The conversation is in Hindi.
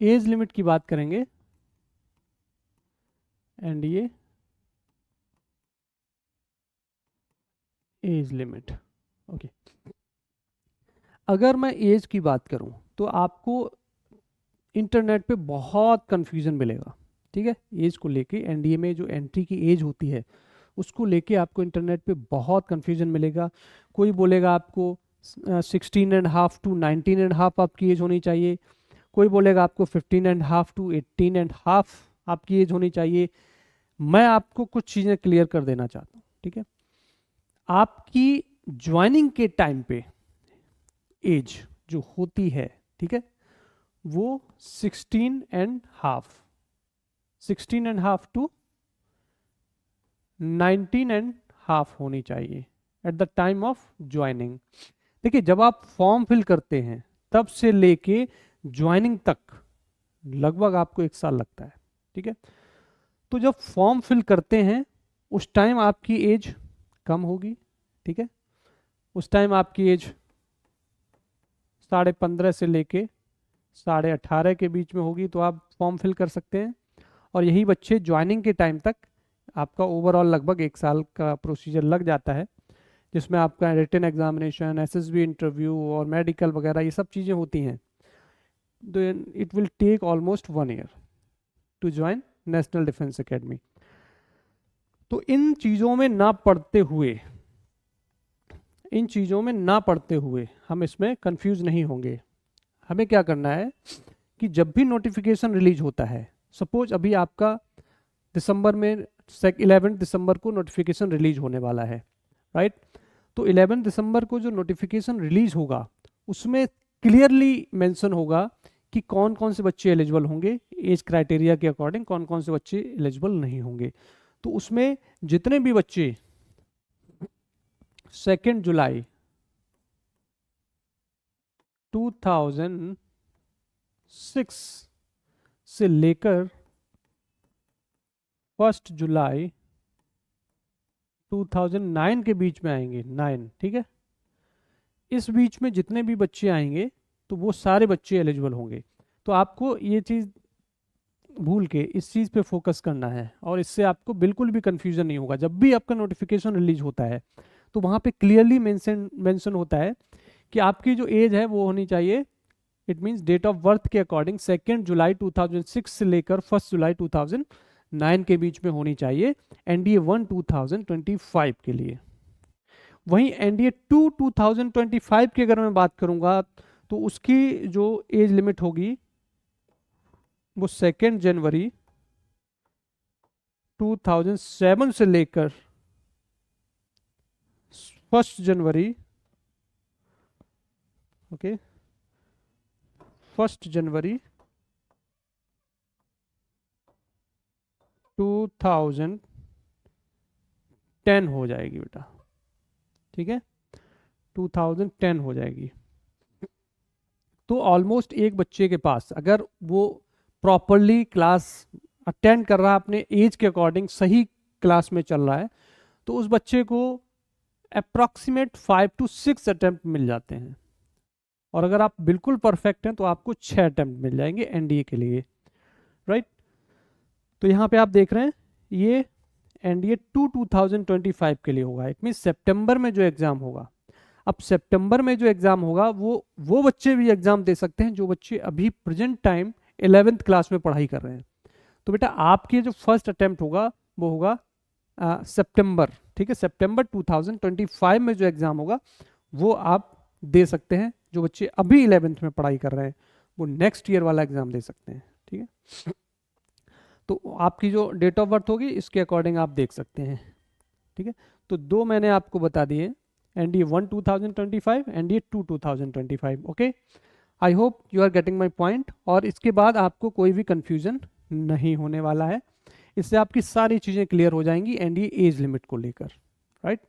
एज लिमिट की बात करेंगे, एनडीए एज लिमिट। ओके, अगर मैं एज की बात करूं तो आपको इंटरनेट पे बहुत कंफ्यूजन मिलेगा। ठीक है, एज को लेके एनडीए में जो एंट्री की एज होती है उसको लेके आपको इंटरनेट पे बहुत कंफ्यूजन मिलेगा। कोई बोलेगा आपको 16.5 to 19.5 आपकी एज होनी चाहिए, कोई बोलेगा आपको 15.5 to 18.5 आपकी एज होनी चाहिए। मैं आपको कुछ चीज़ें क्लियर कर देना चाहता हूँ। ठीक है, आपकी ज्वाइनिंग के टाइम पे एज जो होती है, ठीक है, वो 16.5 टू 19.5 होनी चाहिए at the time of joining. देखिए, जब आप फॉर्म फिल करते हैं तब से लेके ज्वाइनिंग तक लगभग आपको 1 साल लगता है। ठीक है, तो जब फॉर्म फिल करते हैं उस टाइम आपकी एज कम होगी। ठीक है, उस टाइम आपकी एज 15.5 से लेके 18.5 के बीच में होगी, तो आप फॉर्म फिल कर सकते हैं। और यही बच्चे ज्वाइनिंग के टाइम तक आपका ओवरऑल लगभग 1 साल का प्रोसीजर लग जाता है, जिसमें आपका रिटन एग्जामिनेशन, एसएसबी इंटरव्यू और मेडिकल वगैरह ये सब चीज़ें होती हैं। तो it will take almost 1 year to join national defence academy. तो इन चीज़ों में ना पढ़ते हुए, इन चीज़ों में ना पढ़ते हुए हम इसमें कंफ्यूज नहीं होंगे। हमें क्या करना है कि जब भी नोटिफिकेशन रिलीज होता है, सपोज अभी आपका दिसंबर में 11 दिसंबर को नोटिफिकेशन रिलीज होने वाला है, राइट। तो 11 दिसंबर को जो नोटिफिकेशन रिलीज होगा उसमें क्लियरली मेंशन होगा कि कौन कौन से बच्चे एलिजिबल होंगे, एज क्राइटेरिया के अकॉर्डिंग कौन कौन से बच्चे एलिजिबल नहीं होंगे। तो उसमें जितने भी बच्चे 2 जुलाई 2006 से लेकर 1 जुलाई 2009 के बीच में आएंगे, 9, ठीक है, इस बीच में जितने भी बच्चे आएंगे तो वो सारे बच्चे एलिजिबल होंगे। तो आपको ये चीज़ भूल के इस चीज़ पे फोकस करना है, और इससे आपको बिल्कुल भी कंफ्यूजन नहीं होगा। जब भी आपका नोटिफिकेशन रिलीज होता है तो वहाँ पे क्लियरली मेंशन होता है कि आपकी जो एज है वो होनी चाहिए, it means date of birth के अकॉर्डिंग 2 जुलाई 2006 से लेकर 1 जुलाई 2009 के बीच में होनी चाहिए एनडीए 1 2025 के लिए। वहीं एनडीए 2 2025 की अगर मैं बात करूंगा तो उसकी जो एज लिमिट होगी वो 2 जनवरी 2007 से लेकर 1 जनवरी, ओके, 1 जनवरी 2010 हो जाएगी बेटा। ठीक है, 2010 हो जाएगी। तो ऑलमोस्ट एक बच्चे के पास अगर वो प्रॉपरली क्लास अटेंड कर रहा है, अपने एज के अकॉर्डिंग सही क्लास में चल रहा है, तो उस बच्चे को अप्रॉक्सीमेट 5 to 6 अटेम्प्ट मिल जाते हैं। और अगर आप बिल्कुल परफेक्ट हैं तो आपको 6 अटेम्प्ट मिल जाएंगे एनडीए के लिए, राइट। तो यहाँ पे आप देख रहे हैं ये एनडीए 2 2025 के लिए होगा। इट मीन सितंबर में जो एग्जाम होगा, अब सितंबर में जो एग्जाम होगा वो बच्चे भी एग्जाम दे सकते हैं जो बच्चे अभी प्रेजेंट टाइम 11th क्लास में पढ़ाई कर रहे हैं। तो बेटा आपके जो फर्स्ट अटेम्प्ट होगा वो होगा सितंबर, ठीक है, सितंबर 2025 में जो एग्जाम होगा वो आप दे सकते हैं। जो बच्चे अभी 11th में पढ़ाई कर रहे हैं वो नेक्स्ट ईयर वाला एग्जाम दे सकते हैं। ठीक है, तो आपकी जो डेट ऑफ बर्थ होगी इसके अकॉर्डिंग आप देख सकते हैं। ठीक है, तो दो मैंने आपको बता दिए, NDA 1 2025, NDA 2 2025। Okay, I hope you are getting my point. और इसके बाद आपको कोई भी कंफ्यूजन नहीं होने वाला है, इससे आपकी सारी चीज़ें क्लियर हो जाएंगी एनडीए एज लिमिट को लेकर, राइट।